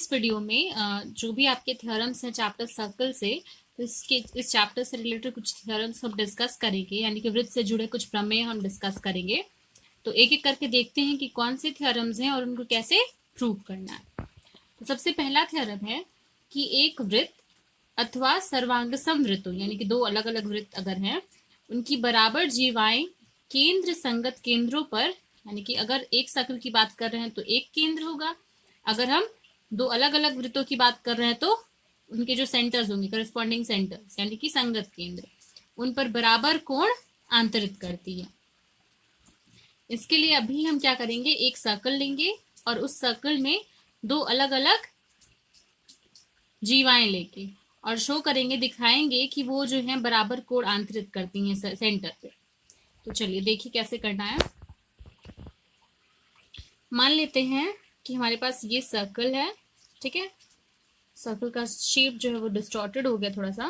इस वीडियो में जो भी आपके थ्योरम्स हैं चैप्टर सर्कल से, तो इस चैप्टर से रिलेटेड कुछ थ्योरम्स हम डिस्कस करेंगे, यानी कि वृत्त से जुड़े कुछ प्रमेय हम डिस्कस करेंगे। तो एक एक करके देखते हैं कि कौन से थ्योरम्स हैं और उनको कैसे प्रूव करना है। तो सबसे पहला थ्योरम है कि एक वृत्त अथवा सर्वांग समवृत्तों, यानी कि दो अलग अलग वृत्त अगर हैं, उनकी बराबर जीवाएं केंद्र संगत केंद्रों पर, यानी कि अगर एक सर्कल की बात कर रहे हैं तो एक केंद्र होगा, अगर हम दो अलग अलग वृत्तों की बात कर रहे हैं तो उनके जो सेंटर्स होंगे, करस्पॉन्डिंग सेंटर्स यानी कि संगत केंद्र, उन पर बराबर कोण आंतरित करती है। इसके लिए अभी हम क्या करेंगे, एक सर्कल लेंगे और उस सर्कल में दो अलग अलग जीवाएं लेके और शो करेंगे, दिखाएंगे कि वो जो है बराबर कोण आंतरित करती हैं सेंटर पे। तो चलिए देखिए कैसे करना है। मान लेते हैं कि हमारे पास ये सर्कल है, ठीक है। सर्कल का शेप जो है वो डिस्टॉर्टेड हो गया थोड़ा सा,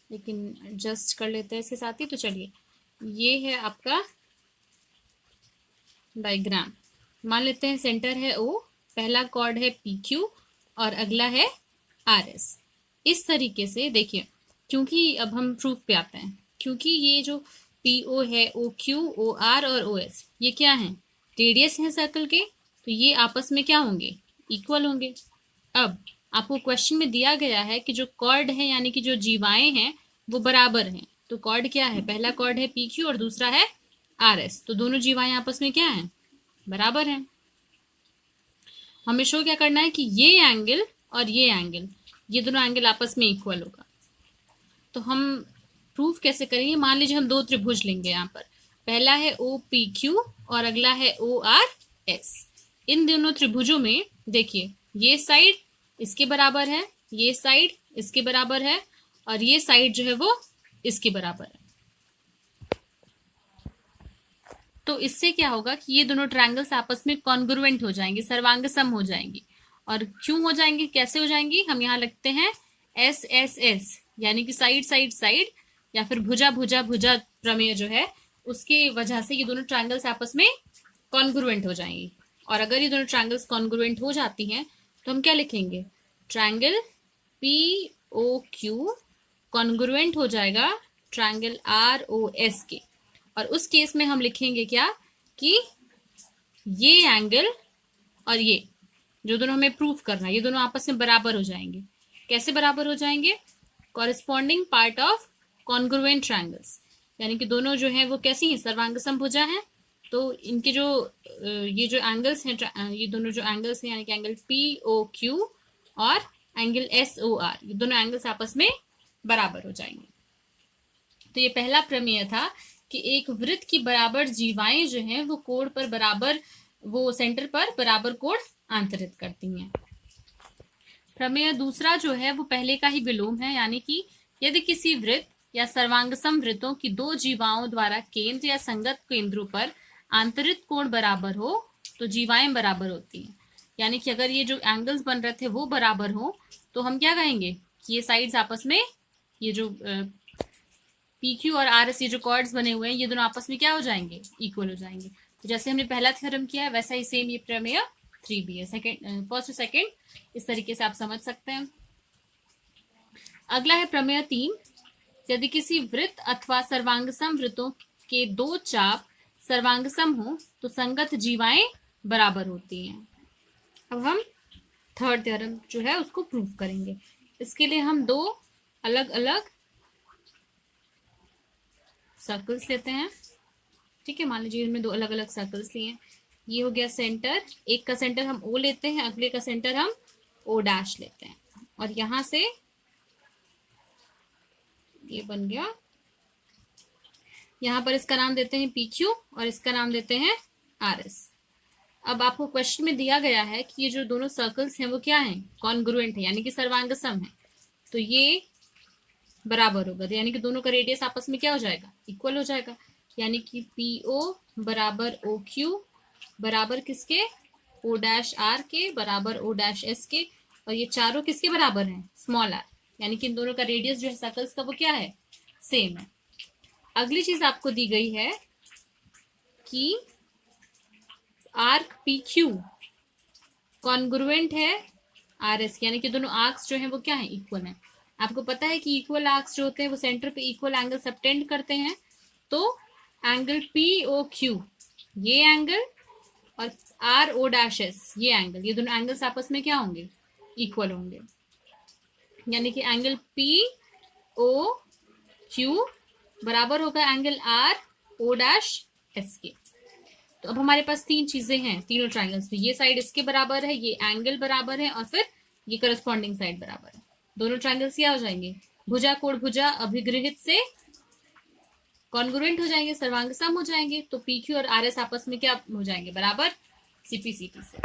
लेकिन एडजस्ट कर लेते हैं इसके साथ ही। तो चलिए, ये है आपका डायग्राम। मान लेते हैं सेंटर है ओ, पहला कॉर्ड है पी क्यू और अगला है आर एस। इस तरीके से देखिए, क्योंकि अब हम प्रूफ पे आते हैं, क्योंकि ये जो पी ओ है, ओ क्यू, ओ आर और ओ एस, ये क्या है, रेडियस है सर्कल के, तो ये आपस में क्या होंगे, इक्वल होंगे। अब आपको क्वेश्चन में दिया गया है कि जो कॉर्ड है, यानी कि जो जीवाएं हैं वो बराबर हैं। तो कॉर्ड क्या है, पहला कॉर्ड है पी क्यू और दूसरा है आर एस, तो दोनों जीवाएं आपस में क्या है, बराबर हैं। हमें शो क्या करना है कि ये एंगल और ये एंगल, ये दोनों एंगल आपस में इक्वल होगा। तो हम प्रूफ कैसे करेंगे, मान लीजिए हम दो त्रिभुज लेंगे यहाँ पर, पहला है ओ पी क्यू और अगला है ओ आर एस। इन दोनों त्रिभुजों में देखिए, ये साइड इसके बराबर है, ये साइड इसके बराबर है और ये साइड जो है वो इसके बराबर है। तो इससे क्या होगा कि ये दोनों ट्रायंगल्स आपस में कॉन्ग्रुएंट हो जाएंगे, सर्वांग सम हो जाएंगी। और क्यों हो जाएंगी, कैसे हो जाएंगी, हम यहाँ लिखते हैं एस एस एस, यानी कि साइड साइड साइड, या फिर भुजा भुजा भुजा प्रमेय जो है, उसकी वजह से ये दोनों ट्रायंगल्स आपस में कॉन्ग्रुएंट हो जाएंगी। और अगर ये दोनों ट्रायंगल्स कॉन्ग्रुएंट हो जाती हैं तो हम क्या लिखेंगे, triangle P O Q congruent हो जाएगा ट्रायंगल आर ओ एस के। और उस केस में हम लिखेंगे क्या, कि ये एंगल और ये जो दोनों हमें प्रूफ करना है, ये दोनों आपस में बराबर हो जाएंगे। कैसे बराबर हो जाएंगे, corresponding part of congruent triangles, यानी कि दोनों जो है वो कैसी हैं, सर्वांग समभुजा हैं। तो इनके जो ये जो एंगल्स हैं, ये दोनों जो एंगल्स हैं, यानी कि एंगल पी ओ क्यू और एंगल एस ओ आर, ये दोनों एंगल्स आपस में बराबर हो जाएंगे। तो ये पहला प्रमेय था कि एक वृत्त की बराबर जीवाएं जो हैं वो कोण पर बराबर, वो सेंटर पर बराबर कोण आंतरित करती हैं। प्रमेय दूसरा जो है वो पहले का ही विलोम है, यानी कि यदि किसी वृत्त या सर्वांगसम वृत्तों की दो जीवाओं द्वारा केंद्र या संगत केंद्रों पर आंतरित कोण बराबर हो तो जीवाएं बराबर होती हैं। यानी कि अगर ये जो एंगल्स बन रहे थे वो बराबर हो तो हम क्या कहेंगे कि ये साइड्स आपस में, ये जो पी क्यू और आर एस, ये जो कॉर्ड्स बने हुए हैं, ये दोनों आपस में क्या हो जाएंगे, इक्वल हो जाएंगे। तो जैसे हमने पहला थ्योरम किया है वैसा ही सेम ये प्रमेय 3 भी है, सेकंड फर्स्ट सेकंड, इस तरीके से आप समझ सकते हैं। अगला है प्रमेय 3, यदि किसी वृत्त अथवा सर्वांगसम वृत्तों के दो चाप सर्वांगसम हो तो संगत जीवाएं बराबर होती हैं। अब हम थर्ड थ्योरम जो है उसको प्रूव करेंगे। इसके लिए हम दो अलग अलग सर्कल्स लेते हैं, ठीक है। मान लीजिए इनमें दो अलग अलग सर्कल्स लिए हैं। ये हो गया सेंटर, एक का सेंटर हम ओ लेते हैं, अगले का सेंटर हम ओ डैश लेते हैं, और यहां से ये बन गया, यहां पर इसका नाम देते हैं पी क्यू और इसका नाम देते हैं आर एस। अब आपको क्वेश्चन में दिया गया है कि ये जो दोनों सर्कल्स हैं वो क्या हैं, कॉन्ग्रुएंट है, यानी कि सर्वांग सम है, तो ये बराबर होगा, तो यानी कि दोनों का रेडियस आपस में क्या हो जाएगा, इक्वल हो जाएगा। यानी कि पी ओ बराबर ओ क्यू बराबर किसके, ओ डैश आर के बराबर ओ डैश एस के, और ये चारों किसके बराबर हैं, स्मॉल आर, यानी कि इन दोनों का रेडियस जो है सर्कल्स का वो क्या है, सेम है। अगली चीज आपको दी गई है कि आर्क पी क्यू कॉन्ग्रुएंट है आर एस, यानी कि दोनों आर्क्स जो है वो क्या है, इक्वल है। आपको पता है कि इक्वल आर्क्स जो होते हैं वो सेंटर पे इक्वल एंगल सबटेंड करते हैं। तो एंगल पी ओ क्यू ये एंगल और आर ओ डैश एस ये एंगल, ये दोनों एंगल्स आपस में क्या होंगे, इक्वल होंगे। यानी कि एंगल पी ओ क्यू बराबर होगा angle R O dash S के। तो अब हमारे पास तीन चीजें हैं तीनों ट्राइंगल्स में, ये साइड इसके बराबर है, ये एंगल बराबर है और फिर ये करस्पॉन्डिंग साइड बराबर है। दोनों ट्राइंगल्स क्या हो जाएंगे, भुजा कोण भुजा अभिगृहित से कॉन्ग्रुएंट हो जाएंगे, सर्वांग सम हो जाएंगे। तो पी क्यू और आर एस आपस में क्या हो जाएंगे, बराबर, सीपी सीपी से।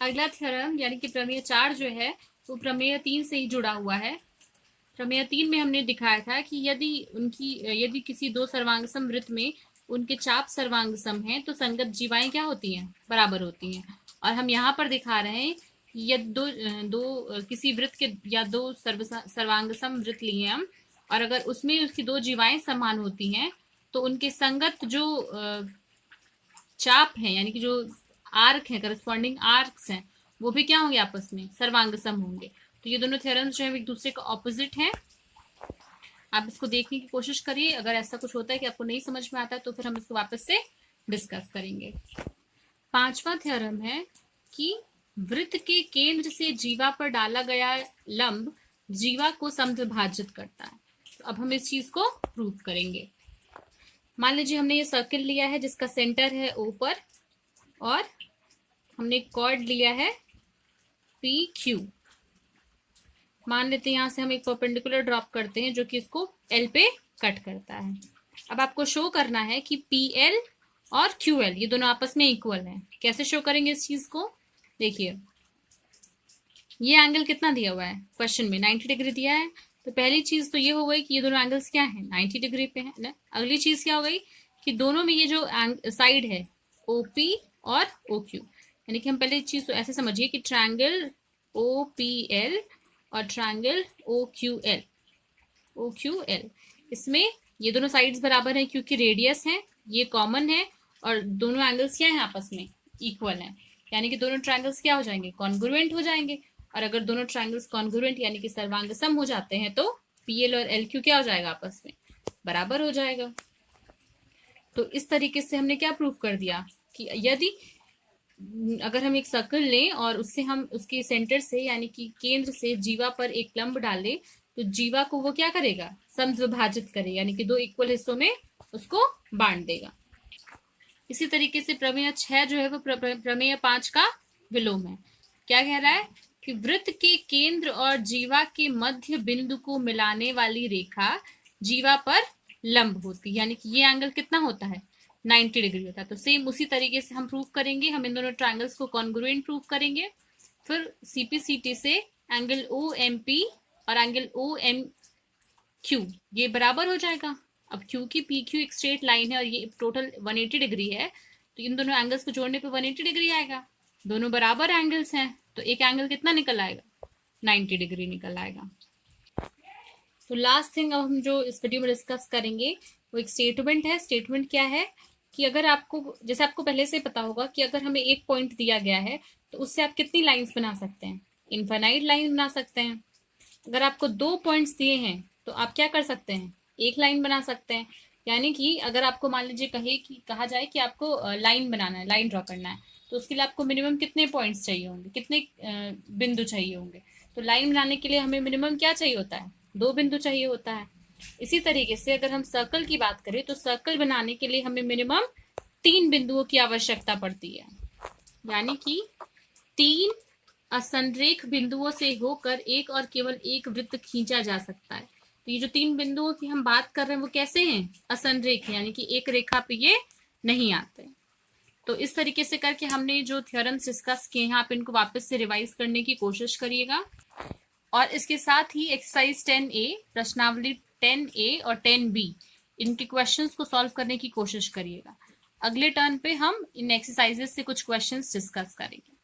अगला थ्योरम यानी कि प्रमेय 4 जो है वो प्रमेय 3 से ही जुड़ा हुआ है। प्रमेय 3 में हमने दिखाया था कि यदि किसी दो सर्वांगसम वृत्त में उनके चाप सर्वांगसम हैं तो संगत जीवाएं क्या होती हैं, बराबर होती हैं। और हम यहाँ पर दिखा रहे हैं कि यदि किसी वृत्त के या दो सर्वांगसम वृत्त लिए हम और अगर उसमें उसकी दो जीवाएं समान होती हैं तो उनके संगत जो चाप हैं यानी कि जो आर्क है, करस्पॉन्डिंग आर्क्स हैं, वो भी क्या होंगे, आपस में सर्वांगसम होंगे। तो ये दोनों थ्योरम्स जो है एक दूसरे का ऑपोजिट हैं। आप इसको देखने की कोशिश करिए, अगर ऐसा कुछ होता है कि आपको नहीं समझ में आता है तो फिर हम इसको वापस से डिस्कस करेंगे। पांचवा थ्योरम है कि वृत्त के केंद्र से जीवा पर डाला गया लंब जीवा को समद्विभाजित करता है। तो अब हम इस चीज को प्रूव करेंगे। मान लीजिए हमने ये सर्किल लिया है जिसका सेंटर है ओ पर और हमने कॉर्ड लिया है पी क्यू। मान लेते हैं यहाँ से हम एक परपेंडिकुलर ड्रॉप करते हैं जो कि इसको एल पे कट करता है। अब आपको शो करना है कि पी एल और क्यू एल ये दोनों आपस में इक्वल हैं। कैसे शो करेंगे इस चीज को, देखिए ये एंगल कितना दिया हुआ है क्वेश्चन में, 90 डिग्री दिया है। तो पहली चीज तो ये हो गई कि ये दोनों एंगल्स क्या है, 90 डिग्री पे है ना। अगली चीज क्या हो गई कि दोनों में ये जो साइड है ओपी और ओ क्यू, यानी कि हम पहले चीज तो ऐसे समझिए कि ट्रायंगल ओ पी एल और ट्रायंगल ओ क्यू एल इसमें ये दोनों साइड्स बराबर हैं क्योंकि रेडियस है, ये कॉमन है और दोनों एंगल्स क्या हैं, आपस में इक्वल हैं। यानी कि दोनों ट्रायंगल्स क्या हो जाएंगे, कॉन्ग्रुएंट हो जाएंगे। और अगर दोनों ट्रायंगल्स कॉन्ग्रुएंट यानी कि सर्वांगसम हो जाते हैं तो पी एल और एल क्यू क्या हो जाएगा, आपस में बराबर हो जाएगा। तो इस तरीके से हमने क्या प्रूव कर दिया कि यदि अगर हम एक सर्कल लें और उससे हम उसके सेंटर से यानी कि केंद्र से जीवा पर एक लंब डालें तो जीवा को वो क्या करेगा, समद्विभाजित करेगा, यानी कि दो इक्वल हिस्सों में उसको बांट देगा। इसी तरीके से प्रमेय 6 जो है वो प्रमेय 5 का विलोम है। क्या कह रहा है कि वृत्त के केंद्र और जीवा के मध्य बिंदु को मिलाने वाली रेखा जीवा पर लंब होती है, यानी कि ये एंगल कितना होता है, 90 डिग्री होता है। तो सेम उसी तरीके से हम प्रूव करेंगे, हम इन दोनों ट्रायंगल्स को कॉन्ग्रुएंट प्रूव करेंगे। फिर सीपीसीटी से एंगल ओ एम पी और एंगल ओ एम क्यू ये बराबर हो जाएगा। अब क्योंकि पी क्यू एक स्ट्रेट लाइन है और ये टोटल 180 डिग्री है तो इन दोनों एंगल्स को जोड़ने पे 180 डिग्री आएगा। दोनों बराबर एंगल्स हैं तो एक एंगल कितना निकल आएगा, 90 डिग्री निकल आएगा। तो लास्ट थिंग अब हम जो इस वीडियो में डिस्कस करेंगे वो एक स्टेटमेंट है। स्टेटमेंट क्या है कि अगर आपको, जैसे आपको पहले से पता होगा कि अगर हमें एक पॉइंट दिया गया है तो उससे आप कितनी लाइंस बना सकते हैं, इनफाइनाइट लाइन बना सकते हैं। अगर आपको 2 पॉइंट्स दिए हैं तो आप क्या कर सकते हैं, एक लाइन बना सकते हैं। यानी कि अगर आपको मान लीजिए कहा जाए कि आपको लाइन बनाना है, लाइन ड्रॉ करना है, तो उसके लिए आपको मिनिमम कितने पॉइंट्स चाहिए होंगे, कितने बिंदु चाहिए होंगे। तो लाइन बनाने के लिए हमें मिनिमम क्या चाहिए होता है, 2 बिंदु चाहिए होता है। इसी तरीके से अगर हम सर्कल की बात करें तो सर्कल बनाने के लिए हमें मिनिमम 3 बिंदुओं की आवश्यकता पड़ती है, यानी कि 3 असंरेख बिंदुओं से होकर एक और केवल एक वृत्त खींचा जा सकता है। तो ये जो 3 बिंदुओं की हम बात कर रहे हैं वो कैसे हैं, असंरेख, यानी कि एक रेखा पे ये नहीं आते। तो इस तरीके से करके हमने जो थ्योरम्स डिस्कस किए हैं आप इनको वापस से रिवाइज करने की कोशिश करिएगा। और इसके साथ ही एक्सरसाइज 10A, प्रश्नावली 10A और 10B इनके क्वेश्चंस को सॉल्व करने की कोशिश करिएगा। अगले टर्न पे हम इन एक्सरसाइजेस से कुछ क्वेश्चंस डिस्कस करेंगे।